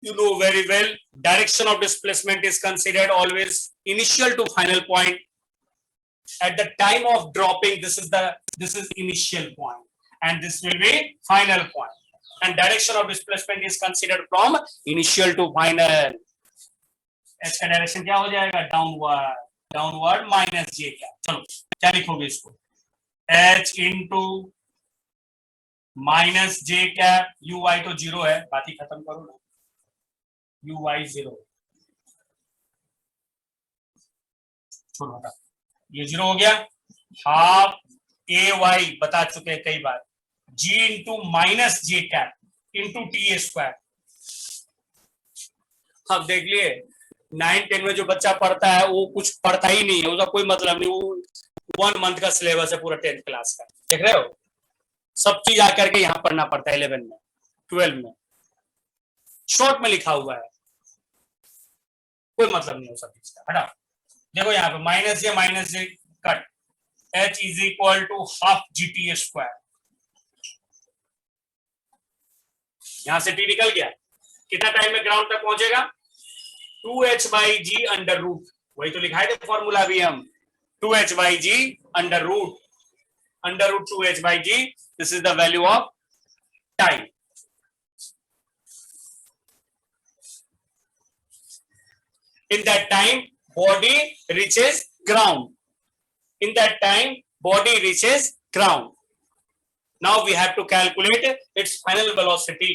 you know very well, direction of displacement is considered always initial to final point. At the time of dropping, this is initial point and this will be final point, and direction of displacement is considered from initial to final. h का direction क्या हो जाएगा, downward minus j क्या। चलो क्या लिखोगे इसको, h into minus j क्या, uy तो 0 है, बात ही खत्म करो ना। uy 0, छोड़ो हटा, ये 0 हो गया। हाफ ay बता चुके हैं कई बार, g into minus j cap into t square. अब देख लिए 9-10 में जो बच्चा पढ़ता है वो कुछ पढ़ता ही नहीं है, उसका कोई मतलब नहीं। वो 1 मंथ का सिलेबस है पूरा 10th क्लास का, देख रहे हो। सब चीज आकर के यहाँ पढ़ना पड़ता है 11 में 12 में, शॉर्ट में लिखा हुआ है, कोई मतलब नहीं हो सब चीज का। हटा, देखो यहाँ पे minus j cut, h is equal to half g t square. यहां से t निकल गया, कितना टाइम में ग्राउंड तक पहुंचेगा, 2h by g under root. वही तो लिखा है फॉर्मूला भी हम, 2h by g under root 2h by g. This is the value of time. In that time, body reaches ground. In that time, body reaches ground. Now we have to calculate its final velocity.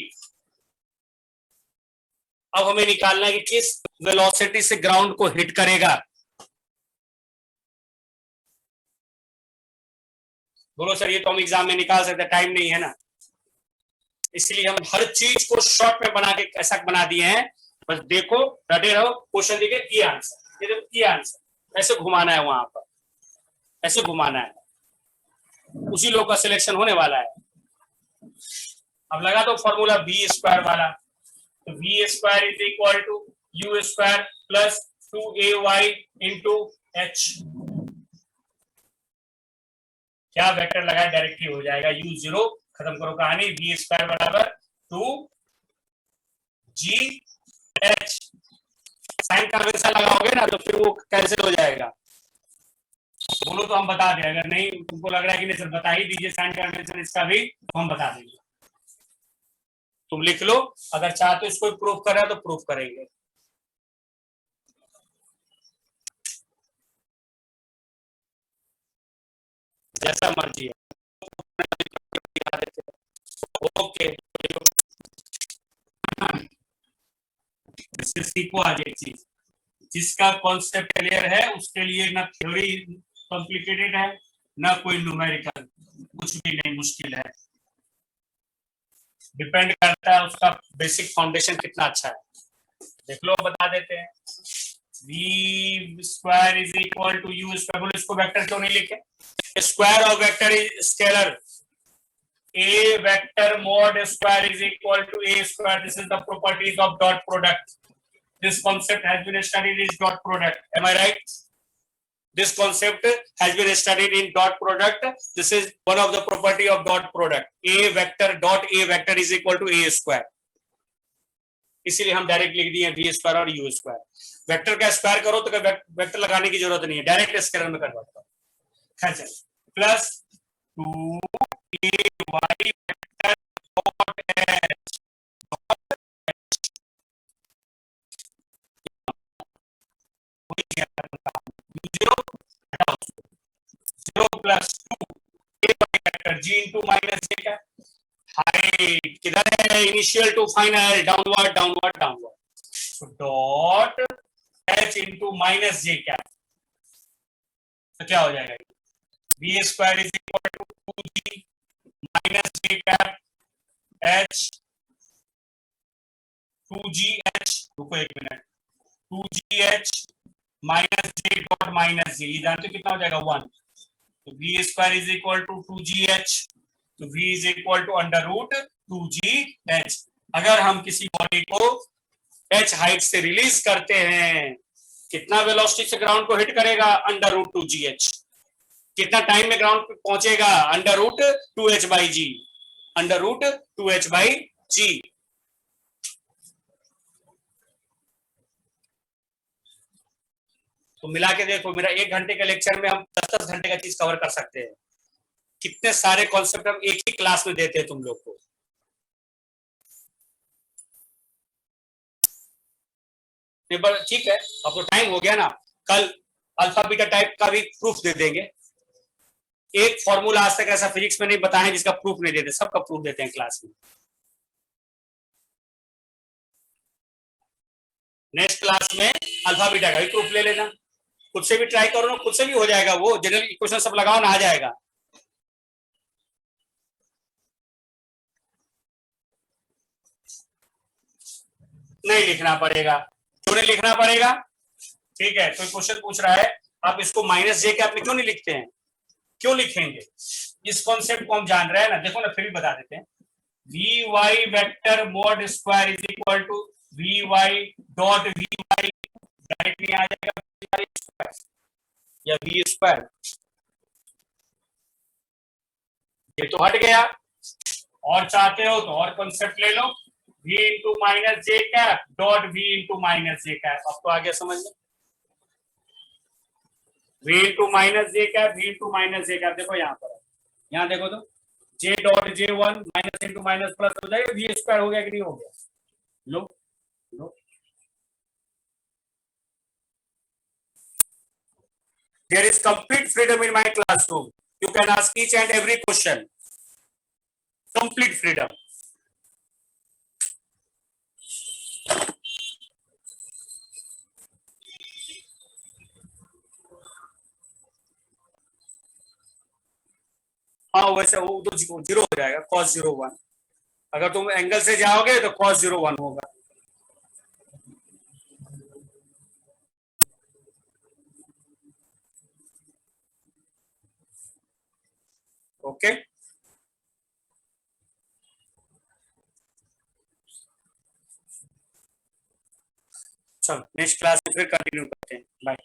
अब हमें निकालना है कि किस velocity से ground को hit करेगा. बोलो सर, ये तो हम एग्जाम में निकाल सकते, टाइम नहीं है ना, इसलिए हम हर चीज को शॉर्ट में बना के ऐसा बना दिए हैं. बस देखो, डटे रहो, क्वेश्चन देखे, ये आंसर, ये देखो ये आंसर, ऐसे घुमाना है, वहां पर ऐसे घुमाना है, उसी लोग का सिलेक्शन होने वाला है. अब लगा दो फॉर्मूला बी स्क्वायर वाला, तो b square is equal to u square plus 2ay into h. क्या वेक्टर लगाए, डायरेक्टली हो जाएगा u जीरो, खत्म करो कहानी. बी स्क्वायर बराबर 2gh. साइन कन्वेंशन लगाओगे ना तो फिर वो कैंसिल हो जाएगा. बोलो तो हम बता दें, अगर नहीं तुमको लग रहा है कि नहीं सर बता ही दीजिए साइन कन्वेंशन इसका भी, तो हम बता देंगे. तुम लिख लो, अगर चाहते हो इसको प्रूफ कर रहा है तो प्रूफ करेंगे. जैसा मर्जी है. ओके, सीखो आज एक चीज, जिसका कॉन्सेप्ट क्लियर है उसके लिए ना थ्योरी कॉम्प्लिकेटेड है ना कोई न्यूमेरिकल, कुछ भी नहीं मुश्किल है. डिपेंड करता है उसका बेसिक फाउंडेशन कितना अच्छा है. देख लो, बता देते हैं. v square is equal to u square. बोलो इसको वेक्टर क्यों नहीं लिखे? Square of vector is scalar. a vector mod square is equal to a square. This is the properties of dot product. This concept has been studied in dot product. Am I right? This concept has been studied in dot product. This is one of the property of dot product. A vector dot a vector is equal to a square. इसीलिए हम direct लिख दिए v square और u square. Vector का square करो तो vector लगाने की जरूरत नहीं है, डायरेक्ट स्केलर में कर सकते हो. खैर, plus 2ay vector dot h zero plus 2 vector g into minus j का हाइट किधर है, initial to final, downward downward downward. तो dot h into minus j क्या, तो क्या हो जाएगा, v square is equal to 2g minus j cap h 2gh. रुको एक मिनट, 2gh minus j dot minus j, ये जानते हो कितना हो जाएगा 1. तो v square is equal to 2gh, तो v is equal to under root 2gh. अगर हम किसी बॉडी को h हाइट से रिलीज करते हैं, कितना वेलोसिटी से ग्राउंड को हिट करेगा, अंडर रूट 2gh. कितना टाइम में ग्राउंड पे पहुंचेगा, under root 2h by g, under root 2h by g. तो मिला के देखो, मेरा 1 घंटे के लेक्चर में हम 10-10 घंटे का चीज कवर कर सकते हैं. कितने सारे कॉन्सेप्ट हम एक ही क्लास में देते हैं तुम लोग को. ठीक है, अब तो टाइम हो गया ना, कल अल्फा बीटा टाइप का भी प्रूफ दे देंगे. एक फॉर्मूला आज तक ऐसा फिजिक्स में नहीं बताया जिसका प्रूफ नहीं देते, सबका प्रूफ देते हैं क्लास में. नेक्स्ट क्लास में अल्फा बीटा का भी प्रूफ ले लेना, खुद से भी ट्राई करो ना, खुद से भी हो जाएगा. वो जनरल इक्वेशन सब लगाओ ना, आ जाएगा. नहीं लिखना पड़ेगा, क्यों नहीं लिखना पड़ेगा? ठीक है, कोई क्वेश्चन पूछ रहा है आप इसको माइनस जे के आपने क्यों नहीं लिखते हैं, क्यों लिखेंगे? इस कॉन्सेप्ट को हम जान रहे हैं ना. देखो ना, फिर भी बता देते हैं. V y vector mod square is equal to v y dot v y, directly आ जाएगा वी वाई स्क्वायर या वी स्क्वायर. ये तो हट गया, और चाहते हो तो और कॉन्सेप्ट ले लो, v into minus j cap dot v into minus j cap. अब तो आगे समझ लो, v into minus j cap, v into minus j cap. देखो यहाँ पर, यहाँ देखो तो j dot j1 minus into minus plus हो जाएगा, v स्क्वायर हो गया कि नहीं हो गया. लो लो, There is complete freedom in my classroom. You can ask each and every question. Complete freedom. हाँ वैसे वो तो जीरो हो जाएगा, cos 0 1. अगर तुम एंगल से जाओगे तो cos 0 1 होगा. ओके, चलो नेक्स्ट क्लास में फिर कंटिन्यू करते हैं. बाय.